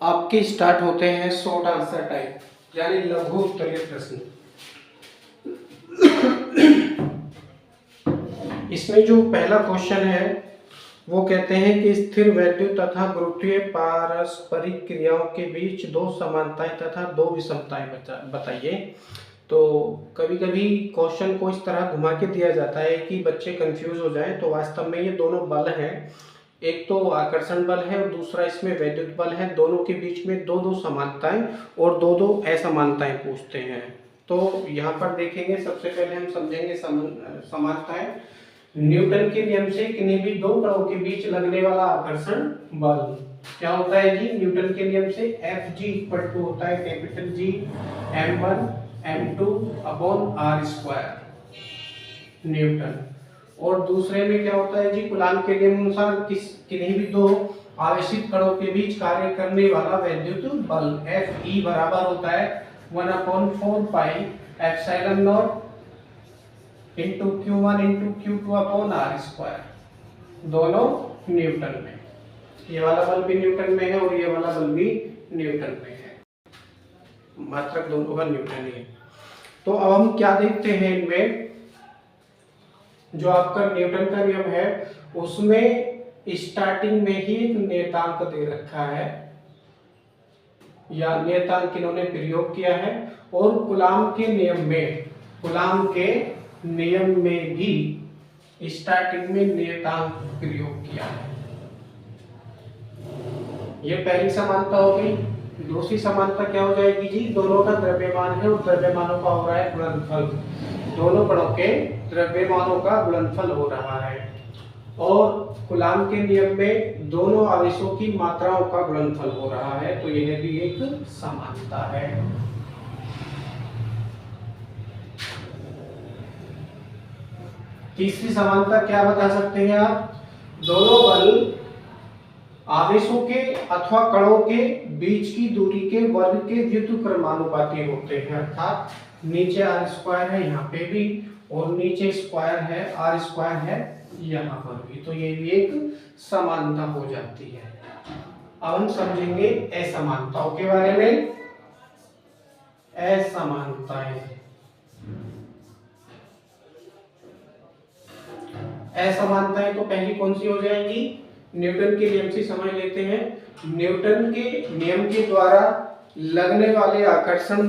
आपके स्टार्ट होते हैं शॉर्ट आंसर टाइप यानी लघु उत्तरीय प्रश्न। इसमें जो पहला क्वेश्चन है वो कहते हैं कि स्थिर वैल्यू तथा गुरुत्वीय पारस्परिक क्रियाओं के बीच दो समानताएं तथा दो विषमताएं बताइए। तो कभी कभी क्वेश्चन को इस तरह घुमा के दिया जाता है कि बच्चे कंफ्यूज हो जाएं। तो वास्तव में ये दोनों बल हैं, एक तो आकर्षण बल है और दूसरा इसमें वैद्युत बल है। दोनों के बीच में दो दो समानताएं और दो दो असमानताएं पूछते हैं। तो यहाँ पर देखेंगे, सबसे पहले हम समझेंगे समानताएं। न्यूटन के नियम से किन्हीं भी दो कणों के बीच लगने वाला आकर्षण बल क्या होता है जी? न्यूटन के नियम से Fg इक्वल टू होता है capital G m1 m2 upon r square Newton. और दूसरे में क्या होता है जी? कूलाम के नियम अनुसार किन्हीं भी दो आवेशित कणों के बीच कार्य करने वाला वैद्युत बल Fe बराबर होता है 1/4 pi epsilon not into Q1 into Q2 upon r square. दोनों न्यूटन में, ये वाला बल भी न्यूटन में है और ये वाला बल भी न्यूटन में है, मात्रक दोनों का न्यूटन ही है। तो अब हम क्या देखते हैं, इनमें जो आपका न्यूटन का नियम है उसमें स्टार्टिंग में ही एक नियतांक दे रखा है या नियतांक इन्होंने प्रयोग किया है। और कूलाम के नियम में भी स्टार्टिंग में नियतांक प्रयोग किया है। ये पहली समानता हो गई। दूसरी समानता क्या हो जाएगी जी? दोनों का द्रव्यमान है और द्रव्यमानों का हो रहा है गुणनफल। दोनों कणों के द्रव्यमानों का गुणनफल हो रहा है। और कूलाम के नियम में दोनों आवेशों की मात्राओं का गुणनफल हो रहा है। तो यह भी एक समानता है। तीसरी समानता क्या बता सकते हैं आप? दोनों बल आवेशों के अथवा कणों के बीच की दूरी के वर्ग के व्युत्क्रमानुपाती होते हैं। अर्थात नीचे r स्क्वायर है यहाँ पे भी और नीचे स्क्वायर है r स्क्वायर है यहाँ पर भी। तो ये भी एक समानता हो जाती है। अब हम समझेंगे असमानताओं के बारे में। असमानताएं तो पहली कौन सी हो जाएंगी? न्यूटन के नियम से समझ लेते हैं। न्यूटन के नियम के द्वारा लगने वाले आकर्षण,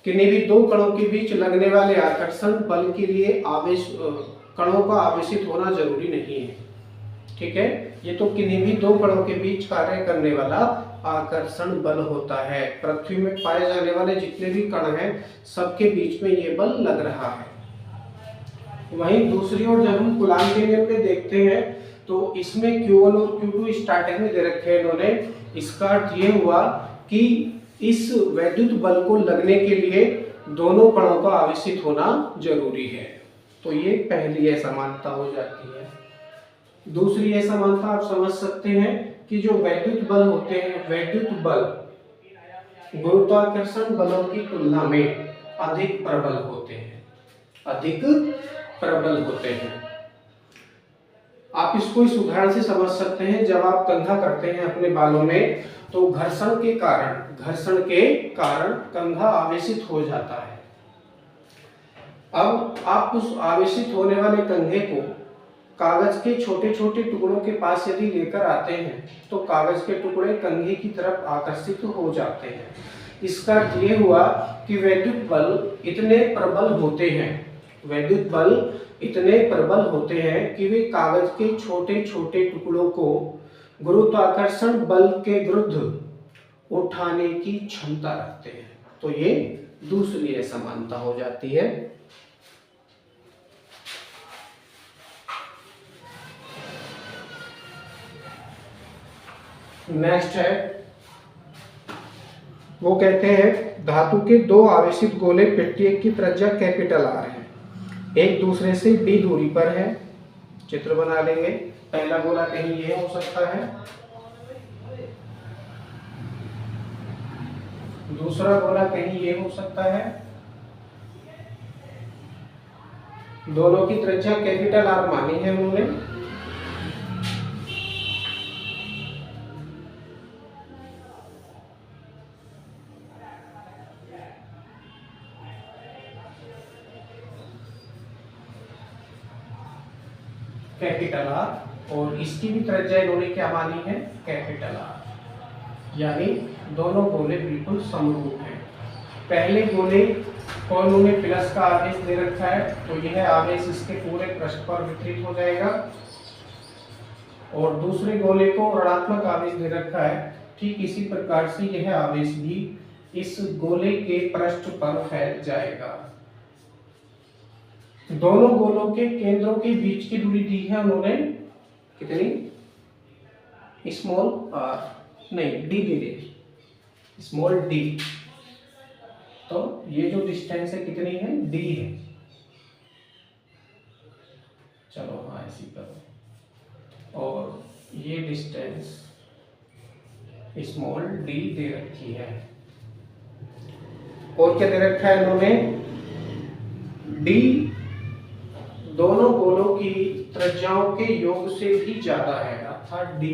किन्हीं भी दो कणों के बीच लगने वाले आकर्षण बल के लिए आवेश कणों का आवेशित होना जरूरी नहीं है। ठीक है, ये तो किन्हीं भी दो कणों के बीच कार्य करने वाला आकर्षण बल होता है। पृथ्वी में पाए जाने वाले जितने भी कण हैं सबके बीच में ये बल लग रहा है। वहीं दूसरी ओर जब हम कूलाम के नियम में देखते हैं तो इसमें Q1 और Q2 स्टार्टिंग में दे रखे हैं इन्होंने। इसका अर्थ ये हुआ कि इस वैद्युत बल को लगने के लिए दोनों कणों का आवेशित होना जरूरी है। तो ये पहली असमानता हो जाती है। दूसरी असमानता आप समझ सकते हैं कि जो वैद्युत बल होते हैं, वैद्युत बल गुरुत्वाकर्षण बलों की तुलना में अधिक प्रबल होते हैं। आप इसको इस उदाहरण से समझ सकते हैं। जब आप कंघा करते हैं अपने बालों में तो घर्षण के कारण कंघा आवेशित हो जाता है। अब आप उस आवेशित होने वाले कंघे को कागज के छोटे छोटे टुकड़ों के पास यदि लेकर आते हैं तो कागज के टुकड़े कंघे की तरफ आकर्षित हो जाते हैं। इसका अर्थ ये हुआ कि वैद्युत बल इतने प्रबल होते हैं कि वे कागज के छोटे छोटे टुकड़ों को गुरुत्वाकर्षण बल के विरुद्ध उठाने की क्षमता रखते हैं। तो ये दूसरी असमानता हो जाती है। नेक्स्ट है, वो कहते हैं धातु के दो आवेशित गोले प्रत्येक की त्रिज्या कैपिटल R है, एक दूसरे से d दूरी पर है। चित्र बना लेंगे। पहला गोला कहीं ये हो सकता है, दूसरा गोला कहीं ये हो सकता है। दोनों की त्रिज्या कैपिटल R मानी है उन्होंने। कैपिटल आर, और इसकी भी त्रिज्या इन्होंने क्या मानी है, कैपिटल आर। यानी दोनों गोले बिल्कुल समरूप हैं। पहले गोले को इन्होंने प्लस का आवेश दे रखा है, तो यह आवेश इसके पूरे पृष्ठ पर वितरित हो जाएगा, और दूसरे गोले को ऋणात्मक आवेश दे रखा है। ठीक इसी प्रकार से यह आवेश भी इस गोले के पृष्ठ पर फैल जाएगा। दोनों गोलों के केंद्रों के बीच की दूरी दी है उन्होंने कितनी, स्मॉल आर, नहीं डी दी है, स्मॉल डी। तो ये जो डिस्टेंस है कितनी है, डी है। चलो हाँ ऐसी करो, और ये डिस्टेंस स्मॉल डी दे रखी है। और क्या दे रखा है इन्होंने, डी दोनों गोलों की त्रिज्याओं के योग से भी ज्यादा है, अर्थात डी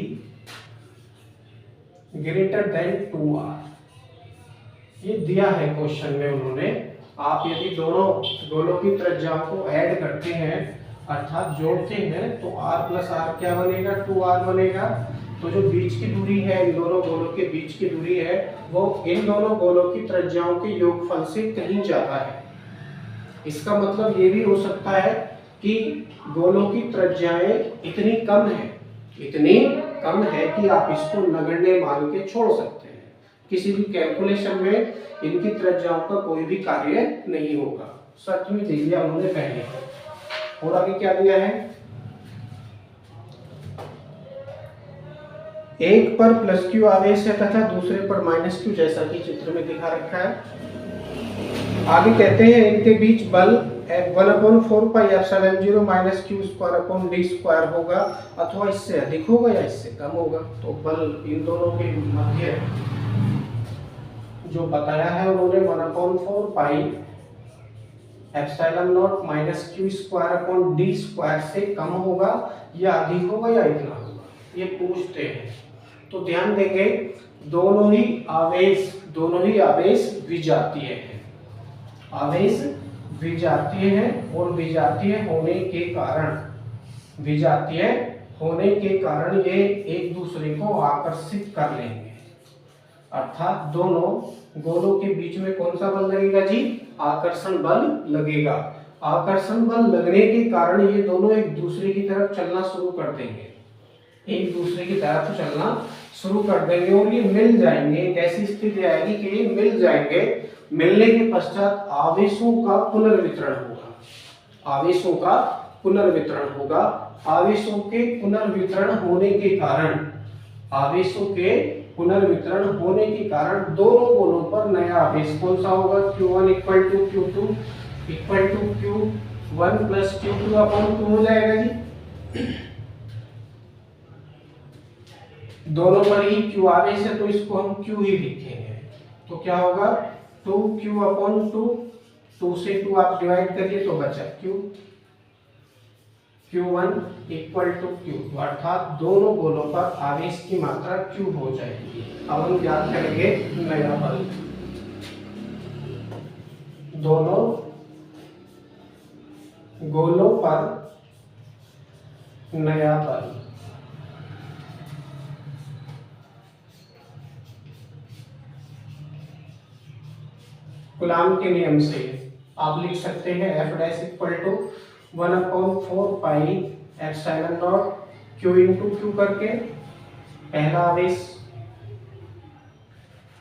ग्रेटर देन 2r। ये दिया है क्वेश्चन में उन्होंने। आप यदि दोनों गोलों की त्रिज्याओं को ऐड करते हैं अर्थात जोड़ते हैं तो r प्लस आर क्या बनेगा, 2r बनेगा। तो जो बीच की दूरी है, इन दोनों गोलों के बीच की दूरी है, वो इन दोनों गोलों की त्रिज्याओं के योगफल से कहीं ज्यादा है। इसका मतलब ये भी हो सकता है कि गोलों की त्रिज्याएं इतनी कम है कि आप इसको नगण्य मान के छोड़ सकते हैं। किसी भी कैलकुलेशन में इनकी त्रिज्याओं का कोई भी कार्य नहीं होगा। सच में दे दिया उन्होंने पहले। और आगे क्या दिया है, एक पर प्लस क्यू आवेश है तथा दूसरे पर माइनस क्यू, जैसा कि चित्र में दिखा रखा है। आगे कहते हैं इनके बीच बल 1/4 pi epsilon 0 minus Q square upon D square होगा, अथवा इससे अधिक होगा या इससे कम होगा। तो बल इन दोनों के मध्य जो बताया है उन्होंने 1/4 pi epsilon not minus Q square upon D square से कम होगा या अधिक होगा या इतना होगा, ये पूछते हैं। तो ध्यान देंगे दोनों ही आवेश विजातीय हैं, आवेश विजातीय हैं, और विजातीय होने के कारण ये एक दूसरे को आकर्षित कर लेंगे। अर्थात दोनों गोलों के बीच में कौन सा बल लगेगा जी, आकर्षण बल लगेगा। आकर्षण बल लगने के कारण ये दोनों एक दूसरे की तरफ चलना शुरू कर देंगे, और ये मिल जाएंगे। एक ऐसी स्थिति आएगी कि ये मिल जाएंगे। मिलने के पश्चात आवेशों का पुनर्वितरण होगा। आवेशों के पुनर्वितरण होने के कारण दोनों गोलों पर नया आवेश कौन सा होगा, Q1 = Q2 = Q1 + Q2 upon 2 हो जाएगा जी। दोनों पर ही Q आवेश है तो इसको हम Q ही लिखेंगे। तो क्या होगा, 2Q अपॉन 2, 2 से 2 आप डिवाइड करिए तो बचा Q1 = Q, अर्थात दोनों गोलों पर आवेश की मात्रा Q हो जाएगी। अब हम ज्ञात करेंगे नया बल। दोनों गोलों पर नया बल, कूलाम के नियम से आप लिख सकते हैं F' = 1/4 pi epsilon not Q × Q करके, पहला आवेश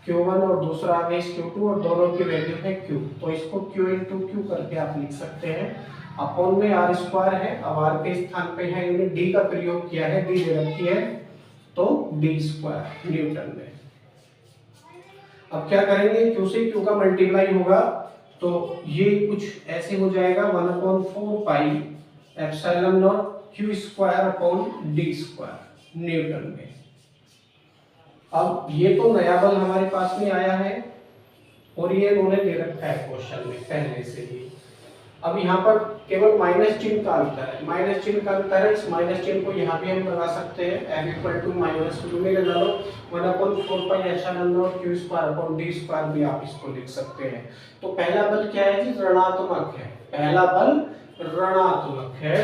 Q1 और दूसरा आवेश Q2 और दोनों की वैल्यू है Q, तो इसको Q × Q करके आप लिख सकते हैं। अपॉन में r² है, अब r के स्थान पे है इन्होंने d का प्रयोग किया है, d दे रखी है तो d² न्यूटन में। अब क्या करेंगे, Q से Q का मल्टीप्लाई होगा तो ये कुछ ऐसे हो जाएगा 1/4 pi epsilon not Q² upon d² Newton में। अब ये तो नया बल हमारे पास में आया है और ये उन्होंने दे रखा है क्वेश्चन में पहले से ही। अब यहाँ पर केवल माइनस चिन्ह का अंतर है, इस माइनस चिन्ह को यहाँ भी हम लगा सकते हैं। F = -2 में लगा लो 1/4 pi epsilon not Q² upon d² भी आप इसको लिख सकते हैं। तो पहला बल क्या है जी, ऋणात्मक है। पहला बल ऋणात्मक है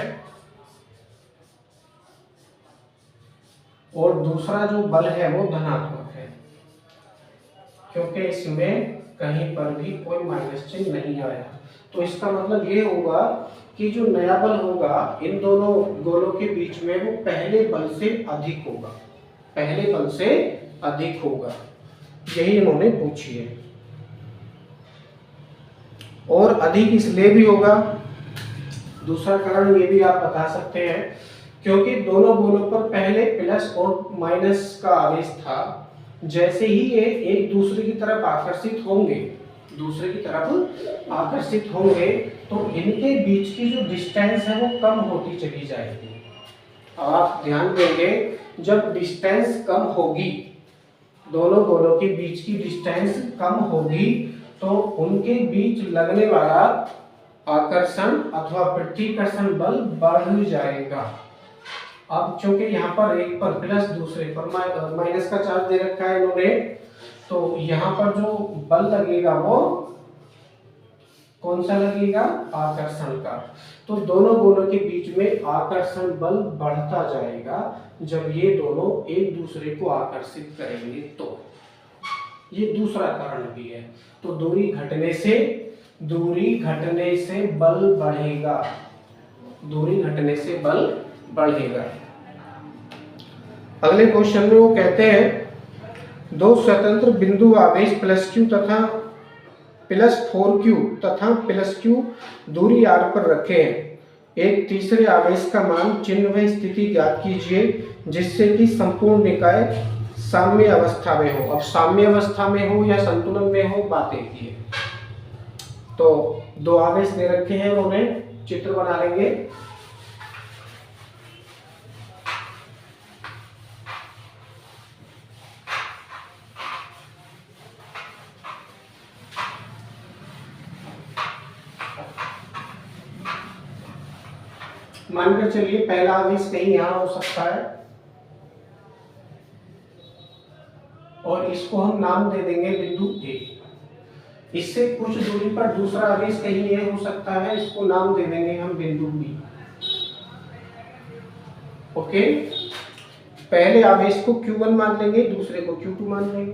और दूसरा जो बल है वो धनात्मक है, क्योंकि इसमें कहीं पर भी कोई माइनस चिन्ह नहीं आया। तो इसका मतलब ये होगा कि जो नया बल होगा इन दोनों गोलों के बीच में वो पहले बल से अधिक होगा, पहले बल से अधिक होगा, यही इन्होंने पूछी है। और अधिक इसलिए भी होगा, दूसरा कारण ये भी आप बता सकते हैं, क्योंकि दोनों गोलों पर पहले प्लस और माइनस का आवेश था। जैसे ही ये एक दूसरे की तरफ आकर्षित होंगे, दूसरे की तरफ आकर्षित होंगे, तो इनके बीच की जो डिस्टेंस है वो कम होती चली जाएगी। अब आप ध्यान देंगे, जब डिस्टेंस कम होगी, दोनों गोलों के बीच की डिस्टेंस कम होगी, तो उनके बीच लगने वाला आकर्षण अथवा प्रतिकर्षण बल बढ़ जाएगा। अब चूंकि यहाँ पर एक पर प्लस दूसरे पर माइनस का चार्ज दे रखा है इन्होंने, तो यहाँ पर जो बल लगेगा वो कौन सा लगेगा, आकर्षण का। तो दोनों गोलों के बीच में आकर्षण बल बढ़ता जाएगा जब ये दोनों एक दूसरे को आकर्षित करेंगे। तो ये दूसरा कारण भी है। तो दूरी घटने से बल बढ़ेगा, दूरी घटने से बल बढ़ेगा। अगले क्वेश्चन में वो कहते हैं दो स्वतंत्र बिंदु आवेश प्लस क्यू तथा प्लस 4q तथा प्लस q दूरी r पर रखे हैं। एक तीसरे आवेश का मान चिन्ह व स्थिति ज्ञात कीजिए जिससे कि संपूर्ण निकाय साम्य अवस्था में हो। अब साम्य अवस्था में हो या संतुलन में हो, बात एक ही है। तो दो आवेश दे रखे हैं, उन्होंने चित्र बना लेंगे। मानकर चलिए पहला आवेश कहीं यहां हो सकता है और इसको हम नाम दे देंगे बिंदु ए। इससे कुछ दूरी पर दूसरा आवेश कहीं ये हो सकता है, इसको नाम दे देंगे हम बिंदु बी। ओके, पहले आवेश को Q1 मान लेंगे, दूसरे को Q2 मान लेंगे।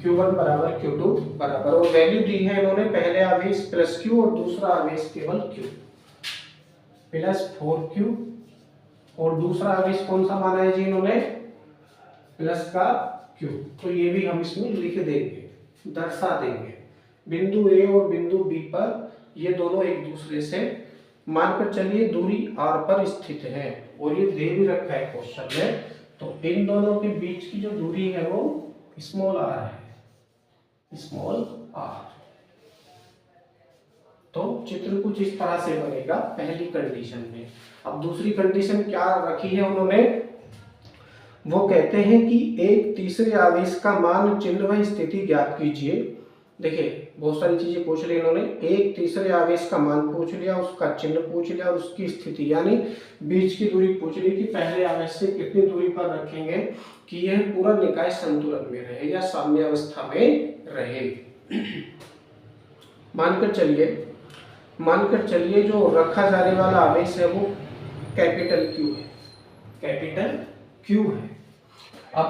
Q1 बराबर Q2 बराबर, और वैल्यू दी है इन्होंने, पहले आवेश प्लस Q और दूसरा आवेश केवल Q, प्लस 4Q, और दूसरा आवेश कौन सा माना है जी इन्होंने, प्लस का Q। तो ये भी हम इसमें लिख देंगे, दर्शा देंगे। बिंदु A और बिंदु B पर ये दोनों एक दूसरे से मानकर चलिए दूरी r पर स्थित है, और ये दे भी रखा है क्वेश्चन में। तो इन दोनों के बीच की जो दूरी है वो स्मॉल r है, स्मॉल r। तो चित्र कुछ इस तरह से बनेगा पहली कंडीशन में। अब दूसरी कंडीशन क्या रखी है उन्होंने, वो कहते हैं कि एक तीसरे आवेश का मान चिन्ह व स्थिति ज्ञात कीजिए। देखिए बहुत सारी चीजें पूछ ली इन्होंने, एक तीसरे आवेश का मान पूछ लिया, उसका चिन्ह पूछ लिया और उसकी स्थिति यानी बीच की दूरी पूछ ली कि पहले आवेश से कितनी दूरी पर रखेंगे कि यह पूरा निकाय संतुलन में रहे या साम्य अवस्था में रहे। मानकर चलिए जो रखा जाने वाला आवेश है वो कैपिटल Q है, कैपिटल Q है। अब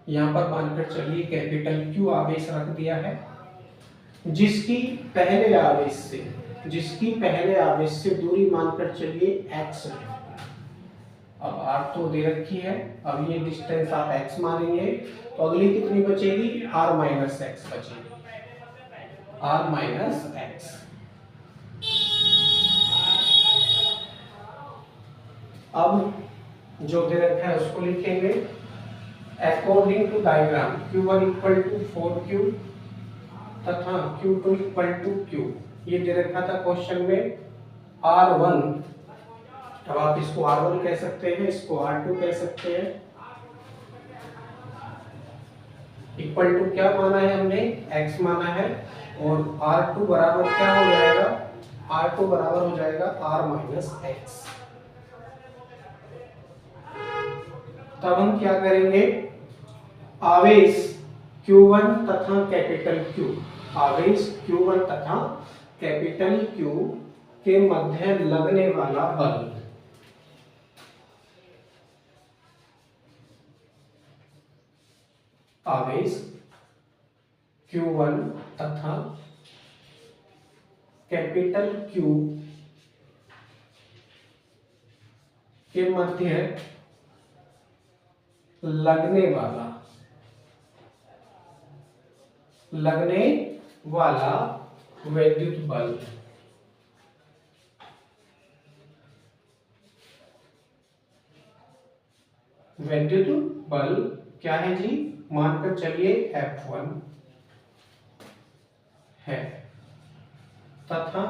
यहां पर मानकर चलिए कैपिटल Q आवेश रख दिया है, जिसकी पहले आवेश से दूरी मानकर चलिए x है। अब r तो दे रखी है, अब ये डिस्टेंस आप x मानेंगे, तो अगली कितनी बचेगी, r माइनस x बचेगी, r माइनस x। अब जो दे रखा है उसको लिखेंगे according to diagram Q1 equal to 4Q तथा Q2 इक्वल टू Q। ये दे रखा था क्वेश्चन में R1। अब आप इसको R1 कह सकते हैं, इसको R2 कह सकते हैं। इक्वल टू क्या माना है हमने, x माना है, और R2 बराबर क्या हो जाएगा, R2 बराबर हो जाएगा R माइनस x। तब हम क्या करेंगे, आवेश Q1 तथा कैपिटल Q, आवेश Q1 तथा कैपिटल Q के मध्य लगने वाला बल। आवेश Q1 तथा कैपिटल Q के मध्य लगने वाला वैद्युत बल। वैद्युत बल क्या है जी, मानकर चलिए F1 है तथा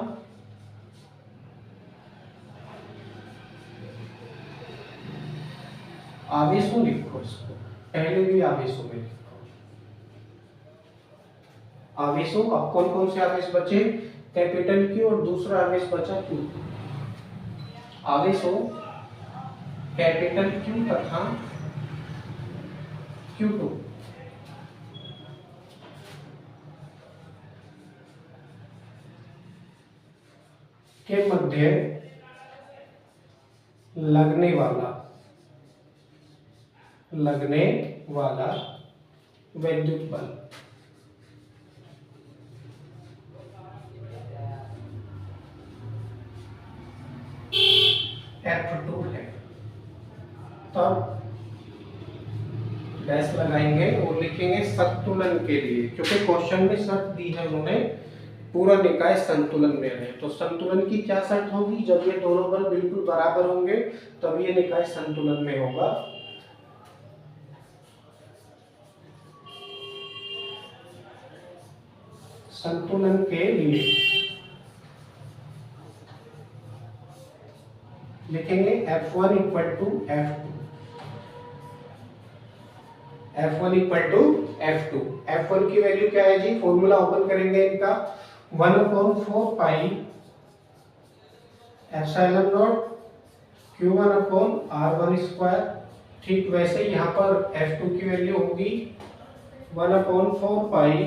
आवेशों लिखो, इसको पहले भी आवेशों में लिखो। आवेशों अब कौन कौन से आवेश बचे, कैपिटल Q और दूसरा आवेश बचा Q। आवेशों कैपिटल Q तथा Q2 के मध्य लगने वाला वैद्युत बल। F2 है। तब डैश लगाएंगे और लिखेंगे संतुलन के लिए, क्योंकि क्वेश्चन में शर्त दी है उन्होंने पूरा निकाय संतुलन में रहे। तो संतुलन की क्या शर्त होगी, जब ये दोनों बल बिल्कुल बराबर होंगे तब ये निकाय संतुलन में होगा। संतुलन के लिए लिखेंगे F1 equal to F2। F1 equal to F2। F1 की वैल्यू क्या है जी, फॉर्मूला ओपन करेंगे इनका 1/4 pi epsilon not Q1 upon R1 square. ठीक वैसे यहाँ पर F2 की वैल्यू होगी 1/4 pi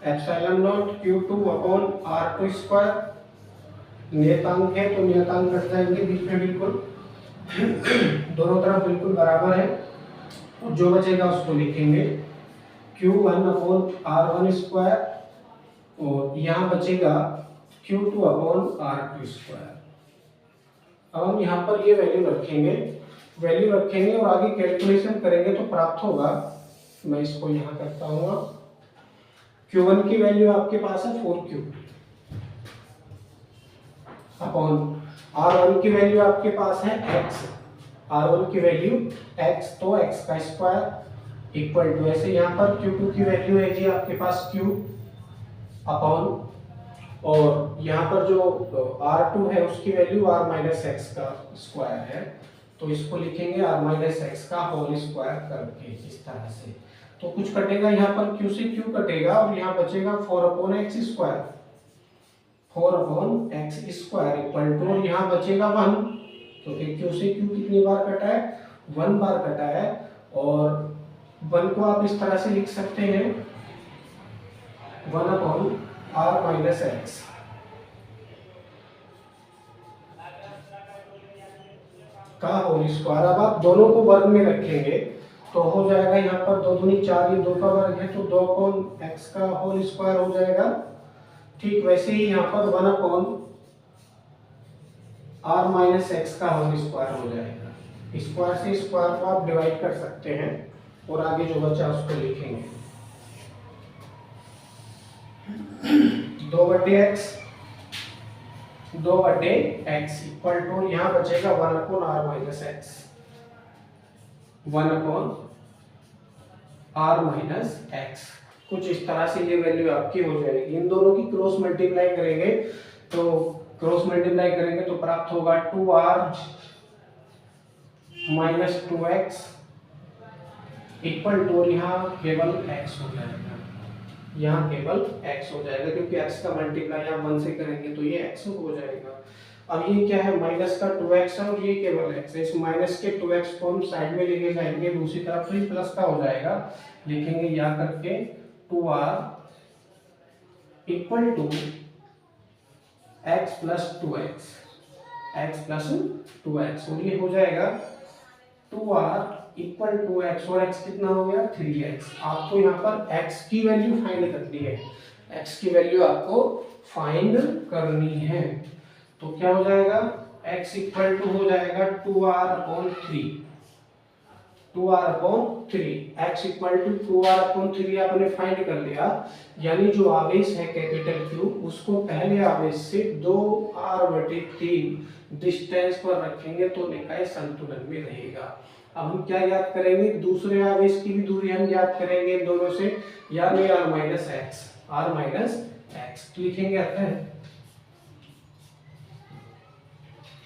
epsilon not Q2 upon R2 square. नियतांक है तो नियतांक कट जाएंगे बीच में, बिल्कुल दोनों तरफ बिल्कुल बराबर है। और जो बचेगा उसको लिखेंगे Q1 अपॉन R1 स्क्वायर और यहाँ बचेगा Q2 अपॉन R2 स्क्वायर। अब हम यहाँ पर ये वैल्यू रखेंगे और आगे कैलकुलेशन करेंगे तो प्राप्त होगा। मैं इसको यहाँ करता हूँ। Q1 की वैल्यू आपके पास है 4Q अपॉन R1 की वैल्यू आपके पास है X। R1 की वैल्यू X, तो X का स्क्वायर इक्वल टू, ऐसे यहाँ पर Q2 की वैल्यू है जी आपके पास Q अपॉन, और यहाँ पर जो R2 है उसकी वैल्यू R माइनस एक्स का स्क्वायर है, तो इसको लिखेंगे R माइनस एक्स का होल स्क्वायर करके इस तरह से। तो कुछ कटेगा यहाँ पर Q से Q कटेगा और यहाँ बचेगा 4/x square. 4/x square equal to, और यहाँ बचेगा 1, क्योंकि Q से Q कितनी बार कटा है, 1 बार कटा है। और 1 को आप इस तरह से लिख सकते हैं 1/r माइनस एक्स। का होल स्क्वायर। अब आप दोनों को वर्ग में रखेंगे तो हो जाएगा यहाँ पर 2 दूनी 4, ये 2 का वर्ग है तो 2/x का होल स्क्वायर हो जाएगा। ठीक वैसे ही यहाँ पर 1/r माइनस एक्स का होल स्क्वायर हो जाएगा। स्क्वायर से स्क्वायर को आप डिवाइड कर सकते हैं और आगे जो बचा उसको लिखेंगे 2/x इक्वल टू, यहाँ बचेगा 1/r minus x. 1/r minus x, कुछ इस तरह से ये वैल्यू आपकी हो जाएगी। इन दोनों की क्रॉस मल्टीप्लाई करेंगे तो प्राप्त होगा 2r minus 2x equal to, यहाँ केवल x हो जाएगा, यहाँ केवल x हो जाएगा क्योंकि x का मल्टीप्लाई आप 1 से करेंगे तो ये x हो जाएगा। अब ये क्या है, माइनस का 2x है और ये केवल x है। इस माइनस के 2x को हम साइड में लेके जाएंगे, दूसरी तरफ तो प्लस का हो जाएगा, लिखेंगे या करके 2r equal to x plus 2x, x plus 2x, और ये हो जाएगा 2r इक्वल टू एक्स, और x कितना हो गया 3x। आपको यहाँ पर x की वैल्यू फाइंड करनी है, x की वैल्यू आपको फाइंड करनी है। तो क्या हो जाएगा, x इक्वल टू हो जाएगा 2r/3, 2r/3, x equal to 2r/3 आपने फाइंड कर लिया। यानी जो आवेश है कैपिटल Q, उसको पहले आवेश से 2r/3 डिस्टेंस पर रखेंगे तो निकाय संतुलन में रहेगा। अब हम क्या याद करेंगे, दूसरे आवेश की भी दूरी हम याद करेंगे दोनों से, यानी r minus x, r minus x लिखेंगे। अर्थ है,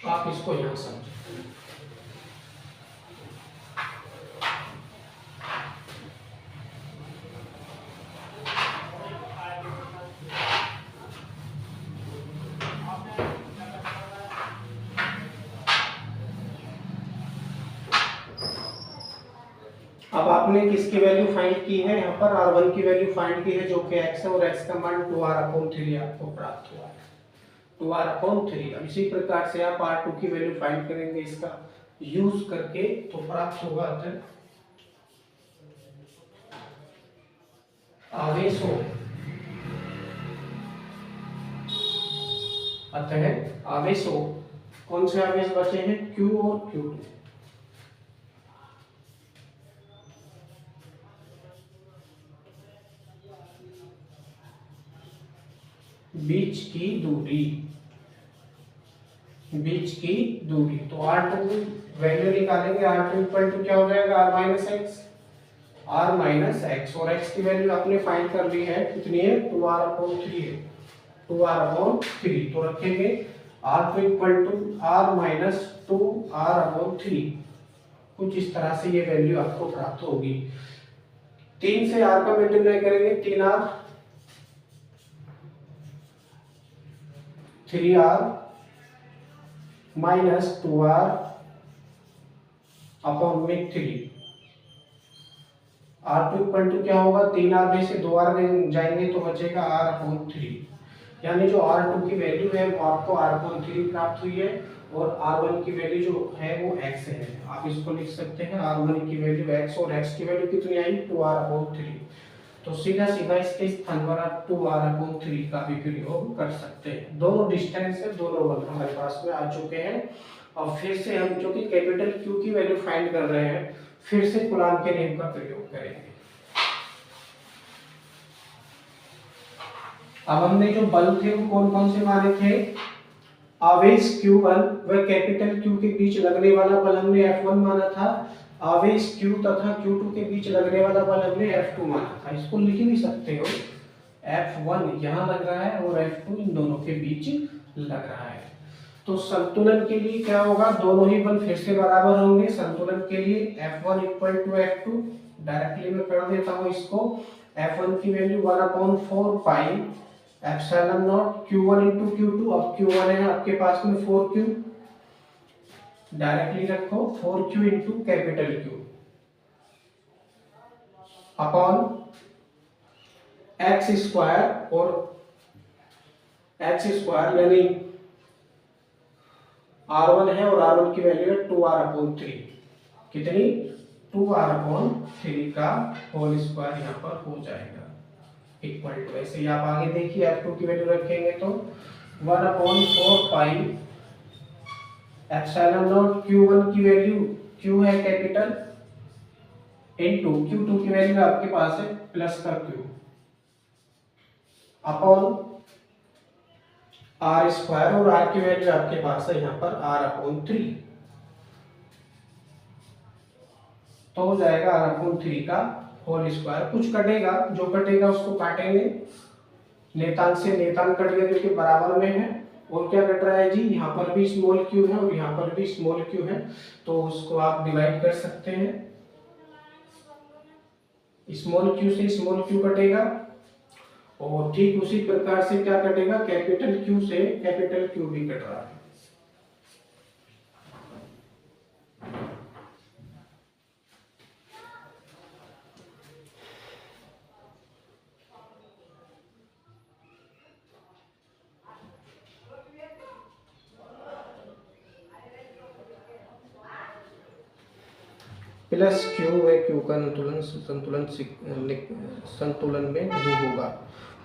आप इसको यहां समझो। अब आपने किसकी वैल्यू फाइंड की है, यहाँ पर r1 की वैल्यू फाइंड की है जो कि x है, और x का मान 2r/3 आपको प्राप्त हुआ है, 2r/3। अब इसी प्रकार से आप r2 की वैल्यू फाइंड करेंगे इसका यूज करके, तो प्राप्त होगा आवेशों, अतः आवेशों, कौन से आवेश बचे हैं, Q और Q2, बीच की दूरी, बीच की दूरी। तो r2 वैल्यू निकालेंगे, r2 इक्वल टू क्या हो जाएगा, r minus x, r minus x, और x की वैल्यू आपने फाइंड कर ली है, कितनी है 2r/3 है, 2r/3। तो रखेंगे r2 equal to r minus 2r/3, कुछ इस तरह से ये वैल्यू आपको प्राप्त होगी। 3 से r का मल्टीप्लाई करेंगे, 3r, 3r minus 2r upon में 3, r2 इक्वल टू क्या होगा, 3r में से 2r जाएंगे तो बचेगा r/3। यानी जो r2 की वैल्यू है वो आपको r/3 प्राप्त हुई है, और r1 की वैल्यू जो है वो x है। आप इसको लिख सकते हैं r1 की वैल्यू x, और x की वैल्यू कितनी आई 2r/3। तो सीधा सीधा इसके स्थान पर आप 2r/3 का भी प्रयोग कर सकते हैं। दोनों डिस्टेंस है, दोनों वन हमारे पास में आ चुके हैं। और फिर से हम जो कि कैपिटल Q की वैल्यू फाइंड कर रहे हैं, फिर से कूलाम के नियम का प्रयोग करेंगे। अब हमने जो बल थे वो कौन कौन से माने थे, आवेश Q1 व कैपिटल Q के बीच लगने वाला बल हमने F1 माना था, आवेश Q तथा Q2 के बीच लगने वाला बल हमने F2 माना था। इसको लिख भी सकते हो, F1 यहाँ लग रहा है और F2 इन दोनों के बीच लग रहा है। तो संतुलन के लिए क्या होगा, दोनों ही बल फिर से बराबर होंगे। संतुलन के लिए F1 equal to F2, directly मैं कर देता हूँ इसको, F1 की value 1/4 pi epsilon not Q1 into Q2। अब Q1 है आपके पास में 4Q, डायरेक्टली रखो 4Q into capital Q upon x square, और एक्स स्क्वायर यानी R1 है और R1 की वैल्यू है 2r/3, कितनी 2r/3 का होल स्क्वायर यहाँ पर हो जाएगा इक्वल टू, ऐसे ही आप आगे देखिए F2 की वैल्यू रखेंगे तो 1/4 पाई एप्सिलॉन नॉट Q1 की वैल्यू, Q है कैपिटल, इनटू Q2 की वैल्यू आपके पास है प्लस का Q, अपॉन R स्क्वायर, और R की वैल्यू आपके पास है यहाँ पर r/3। तो हो जाएगा r/3 का होल स्क्वायर। कुछ कटेगा, जो कटेगा उसको काटेंगे, नेतांक से नेतांक कट गया जो कि बराबर में है। और क्या कट रहा है जी, यहाँ पर भी स्मॉल q है और यहाँ पर भी स्मॉल q है, तो उसको आप डिवाइड कर सकते हैं। स्मॉल q से स्मॉल q कटेगा, और ठीक उसी प्रकार से क्या कटेगा, कैपिटल Q से कैपिटल Q भी कट रहा है। प्लस क्यू है, क्यू का संतुलन में नहीं होगा।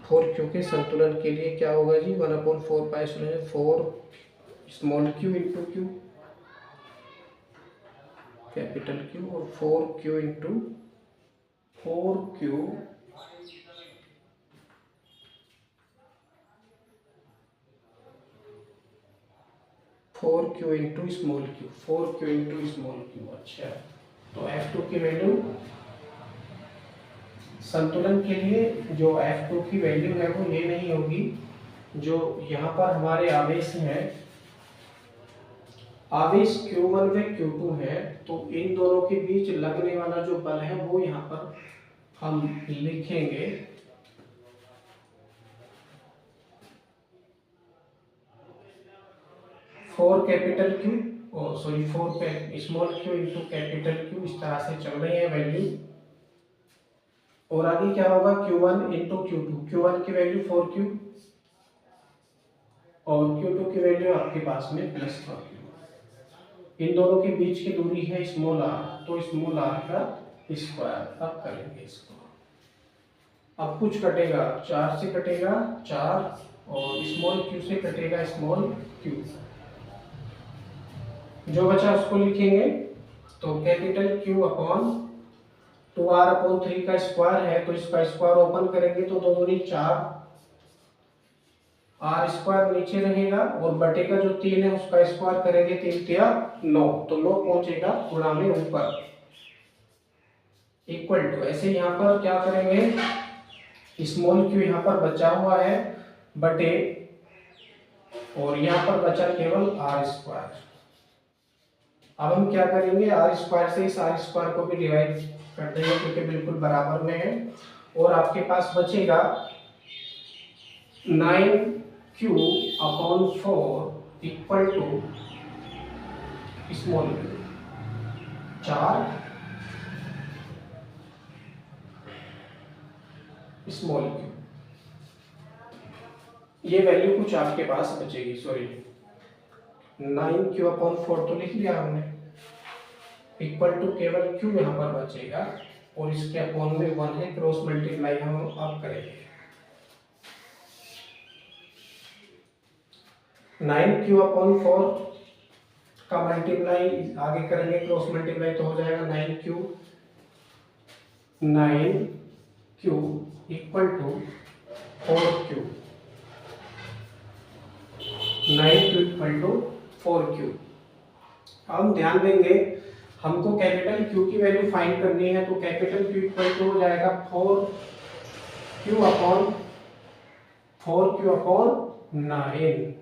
4Q के संतुलन के लिए क्या होगा जी, 1/4 4 small Q into Q capital Q, और 4Q into 4Q into small Q, 4Q into small Q. अच्छा, तो F2 की वैल्यू संतुलन के लिए जो F2 की वैल्यू है वो ये नहीं होगी, जो यहाँ पर हमारे आवेश है, आवेश Q1 व Q2 है, तो इन दोनों के बीच लगने वाला जो बल है वो यहाँ पर हम लिखेंगे 4 capital Q, sorry 4 small Q into capital Q, इस तरह से चल रही है वैल्यू। और आगे क्या होगा, Q1 इंटू Q2, Q1 की वैल्यू 4Q और Q2 की वैल्यू आपके पास में प्लस 4Q। इन दोनों के बीच की दूरी है स्मॉल r, तो स्मॉल r का स्क्वायर। अब करेंगे इसको, अब कुछ कटेगा, 4 से कटेगा 4 और स्मॉल q से कटेगा स्मॉल q, जो बचा उसको लिखेंगे। तो कैपिटल Q अपॉन 2r/3 का स्क्वायर है, तो इसका स्क्वायर ओपन करेंगे तो 2 दूनी 4, r स्क्वायर नीचे रहेगा और बटे का जो 3 है उसका स्क्वायर करेंगे, 3 तिया 9, तो 9 पहुंचेगा गुणा में ऊपर, इक्वल टू। ऐसे यहाँ पर क्या करेंगे, स्मॉल q यहाँ पर बचा हुआ है बटे, और यहाँ पर बचा केवल r स्क्वायर। अब हम क्या करेंगे, r स्क्वायर से इस r स्क्वायर को भी डिवाइड कर देंगे क्योंकि बिल्कुल बराबर में है, और आपके पास बचेगा 9Q upon 4 equal to small q 4 small q। ये वैल्यू कुछ आपके पास बचेगी, सॉरी 9Q अपॉन 4 तो लिख लिया हमने, इक्वल टू केवल Q यहाँ पर बचेगा और इसके अपॉन में 1 है, क्रॉस मल्टीप्लाई हम अब करेंगे। 9Q अपॉन 4 का मल्टीप्लाई आगे करेंगे, क्रॉस मल्टीप्लाई तो हो जाएगा 9Q equal to 4Q, 9Q equal to 4Q। हम ध्यान देंगे, हमको कैपिटल Q की वैल्यू फाइंड करनी है, तो कैपिटल Q इक्वल टू हो जाएगा 4Q अपॉन 9,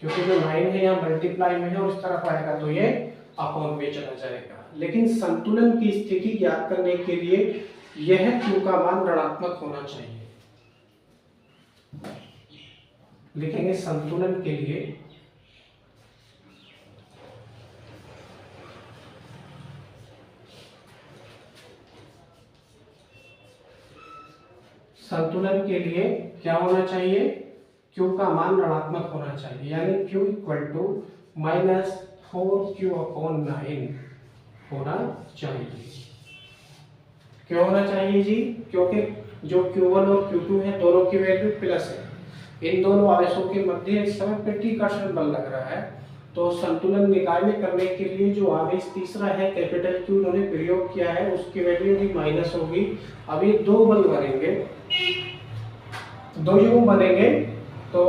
क्योंकि जो 9 है यहाँ मल्टीप्लाई में है और इस तरफ आएगा तो ये अपॉन में चला जाएगा। लेकिन संतुलन की स्थिति ज्ञात करने के लिए यह Q का मान ऋणात्मक होना चाहिए। लिखेंगे संतुलन के लिए क्या होना चाहिए, Q का मान ऋणात्मक होना चाहिए, यानी Q equal to -4Q upon 9 होना चाहिए। क्यों होना चाहिए जी, क्योंकि जो Q1 और Q2 है दोनों की वैल्यू प्लस है, इन दोनों आवेशों के मध्य इस समय प्रतिकर्षण बल लग रहा है, तो संतुलन निकाय में करने के लिए जो आवेश तीसरा है कैपिटल Q उन्होंने प्रयोग किया है उसकी वैल्यू भी माइनस होगी। अब ये दो बल बनेंगे, दो युग्म बनेंगे, तो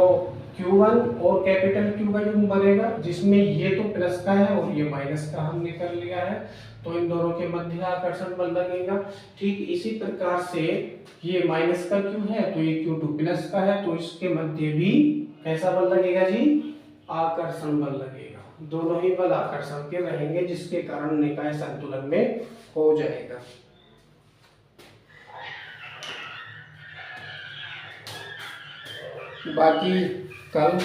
Q1 और कैपिटल Q का युग्म बनेगा जिसमें ये तो प्लस का है और ये माइनस का हमने कर लिया है, तो इन दोनों के मध्य आकर्षण बल लगेगा। ठीक इसी प्रकार से ये माइनस का Q है तो ये Q2 प्लस का है, तो इसके मध्य भी कैसा बल लगेगा जी, आकर्षण बल लगेगा। दोनों ही बल आकर्षण के रहेंगे जिसके कारण निकाय संतुलन में हो जाएगा। बाकी कल